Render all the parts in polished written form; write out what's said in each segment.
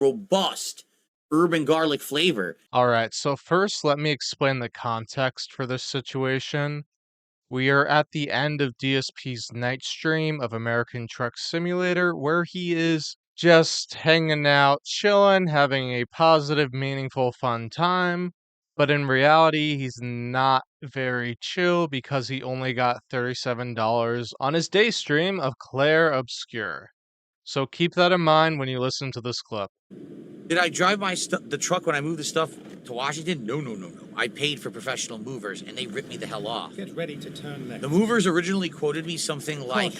robust urban garlic flavor. Alright, so first let me explain the context for this situation. We are at the end of DSP's night stream of American Truck Simulator, where he is just hanging out, chilling, having a positive, meaningful, fun time. But in reality, he's not very chill because he only got $37 on his day stream of Claire Obscure. So keep that in mind when you listen to this clip. Did I drive the truck when I moved the stuff to Washington? No. I paid for professional movers, and they ripped me the hell off. Get ready to turn left. The movers originally quoted me something like,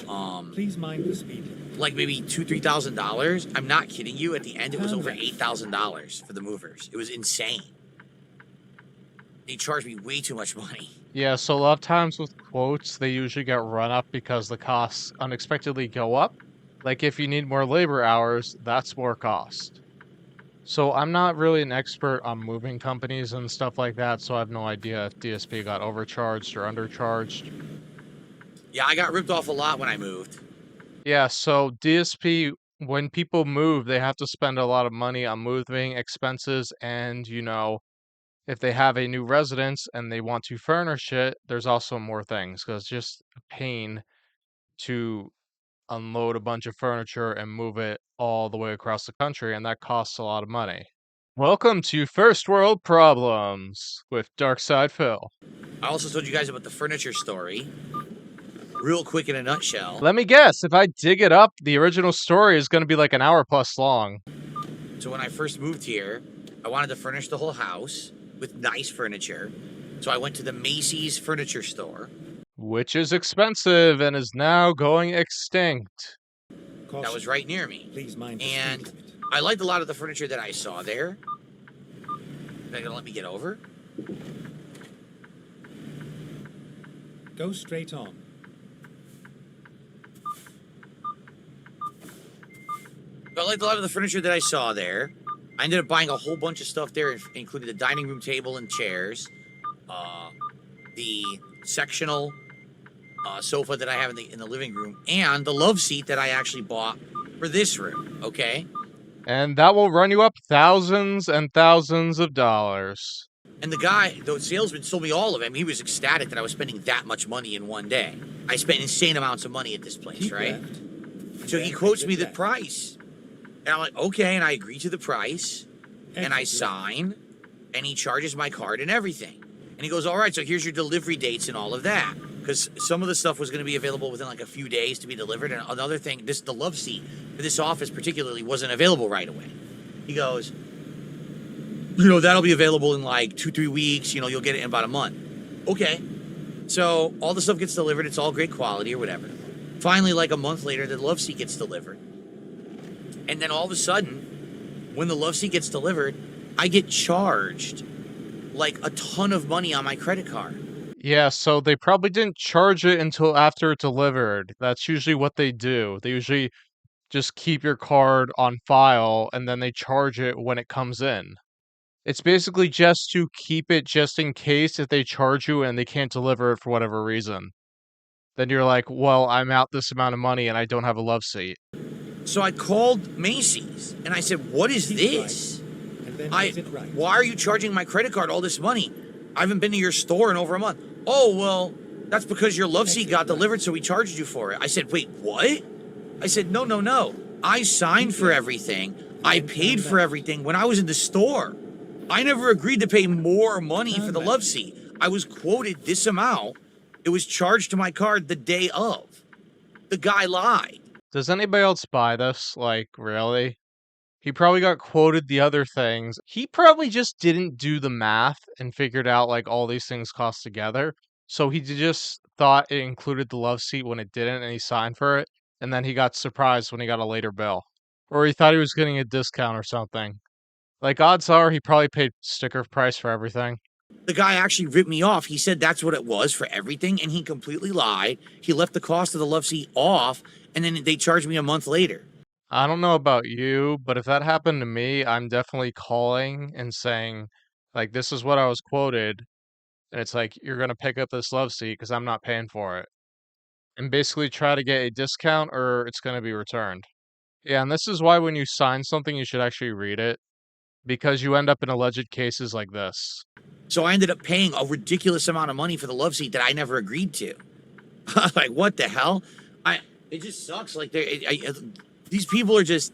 Please mind the speed limit. like maybe $2,000-$3,000. I'm not kidding you. At the end, it was over $8,000 for the movers. It was insane. They charged me way too much money. Yeah, so a lot of times with quotes, they usually get run up because the costs unexpectedly go up. Like if you need more labor hours, that's more cost. So I'm not really an expert on moving companies and stuff like that, so I have no idea if DSP got overcharged or undercharged. Yeah, I got ripped off a lot when I moved. Yeah, so DSP, when people move, they have to spend a lot of money on moving expenses, and if they have a new residence and they want to furnish it, there's also more things, because it's just a pain to unload a bunch of furniture and move it all the way across the country, and that costs a lot of money. Welcome to First World Problems with Darkside Phil. I also told you guys about the furniture story. Real quick in a nutshell. Let me guess, if I dig it up, the original story is going to be like an hour plus long. So when I first moved here, I wanted to furnish the whole house with nice furniture. So I went to the Macy's furniture store. Which is expensive and is now going extinct. Caution. That was right near me. Please mind the And speed limit. I liked a lot of the furniture that I saw there. They're gonna let me get over? Go straight on. I liked a lot of the furniture that I saw there. I ended up buying a whole bunch of stuff there, including the dining room table and chairs, the sectional sofa that I have in the living room, and the love seat that I actually bought for this room, okay? And that will run you up thousands and thousands of dollars. And the salesman sold me all of it. He was ecstatic that I was spending that much money in one day. I spent insane amounts of money at this place, Keep right? left. So he quotes me the price. And I'm like, okay, and I agree to the price, and I Exit sign, and he charges my card and everything. And he goes, all right, so here's your delivery dates and all of that. Because some of the stuff was going to be available within like a few days to be delivered. And another thing, the love seat for this office particularly wasn't available right away. He goes, that'll be available in like 2-3 weeks. You'll get it in about a month. Okay. So all the stuff gets delivered. It's all great quality or whatever. Finally, like a month later, the love seat gets delivered. And then all of a sudden, when the love seat gets delivered, I get charged like a ton of money on my credit card. Yeah, so they probably didn't charge it until after it delivered. That's usually what they do. They usually just keep your card on file and then they charge it when it comes in. It's basically just to keep it just in case if they charge you and they can't deliver it for whatever reason. Then you're like, well, I'm out this amount of money and I don't have a love seat. So I called Macy's and I said, what is this? And then exit right. Why are you charging my credit card all this money? I haven't been to your store in over a month. Oh, well, that's because your love seat got delivered, so we charged you for it. I said, wait, what? I said, no. I signed for everything. I paid for everything when I was in the store. I never agreed to pay more money for the love seat. I was quoted this amount. It was charged to my card the day of. The guy lied. Does anybody else buy this? Like, really? He probably got quoted the other things. He probably just didn't do the math and figured out like all these things cost together. So he just thought it included the love seat when it didn't and he signed for it. And then he got surprised when he got a later bill. Or he thought he was getting a discount or something. Like, odds are he probably paid sticker price for everything. The guy actually ripped me off. He said that's what it was for everything, and he completely lied. He left the cost of the love seat off, and then they charged me a month later. I don't know about you, but if that happened to me, I'm definitely calling and saying, like, this is what I was quoted. And it's like, you're going to pick up this love seat because I'm not paying for it. And basically try to get a discount or it's going to be returned. Yeah, and this is why when you sign something, you should actually read it, because you end up in alleged cases like this. So I ended up paying a ridiculous amount of money for the love seat that I never agreed to. Like, what the hell? It just sucks. Like, these people are just,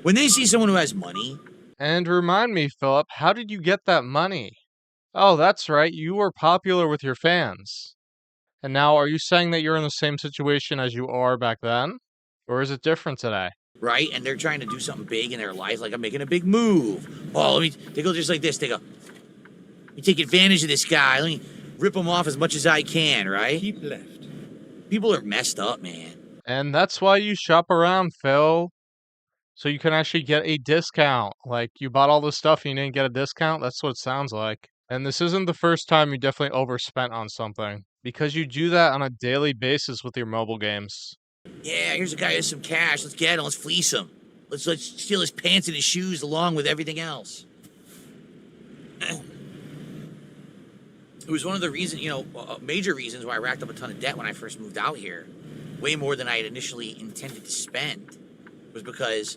when they see someone who has money. And remind me, Philip, how did you get that money? Oh, that's right, you were popular with your fans. And now, are you saying that you're in the same situation as you are back then? Or is it different today? Right? And they're trying to do something big in their life, like I'm making a big move. Oh, they go just like this. They go, you take advantage of this guy. Let me rip him off as much as I can, right? Keep left. People are messed up, man. And that's why you shop around, Phil. So you can actually get a discount. Like, you bought all this stuff and you didn't get a discount? That's what it sounds like. And this isn't the first time you definitely overspent on something, because you do that on a daily basis with your mobile games. Yeah, here's a guy who has some cash. Let's get him. Let's fleece him. Let's steal his pants and his shoes along with everything else. It was one of the reasons, major reasons why I racked up a ton of debt when I first moved out here. Way more than I had initially intended to spend. Was because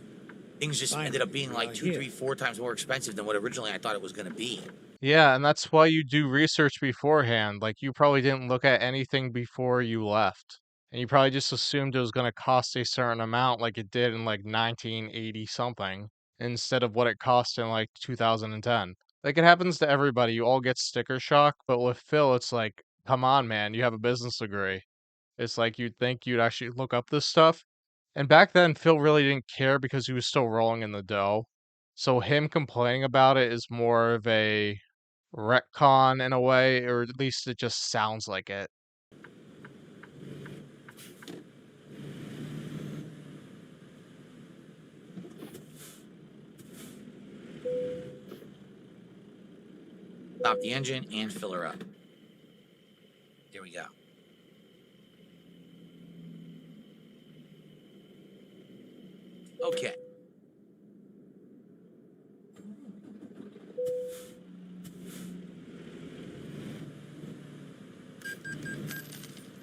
things just ended up being like 2, 3, 4 times more expensive than what originally I thought it was going to be. Yeah, and that's why you do research beforehand. Like, you probably didn't look at anything before you left. And you probably just assumed it was going to cost a certain amount like it did in like 1980 something, instead of what it cost in like 2010. Like, it happens to everybody. You all get sticker shock, but with Phil, it's like, come on, man, you have a business degree. It's like you'd think you'd actually look up this stuff. And back then, Phil really didn't care because he was still rolling in the dough. So him complaining about it is more of a retcon in a way, or at least it just sounds like it. Stop the engine and fill her up. There we go. Okay.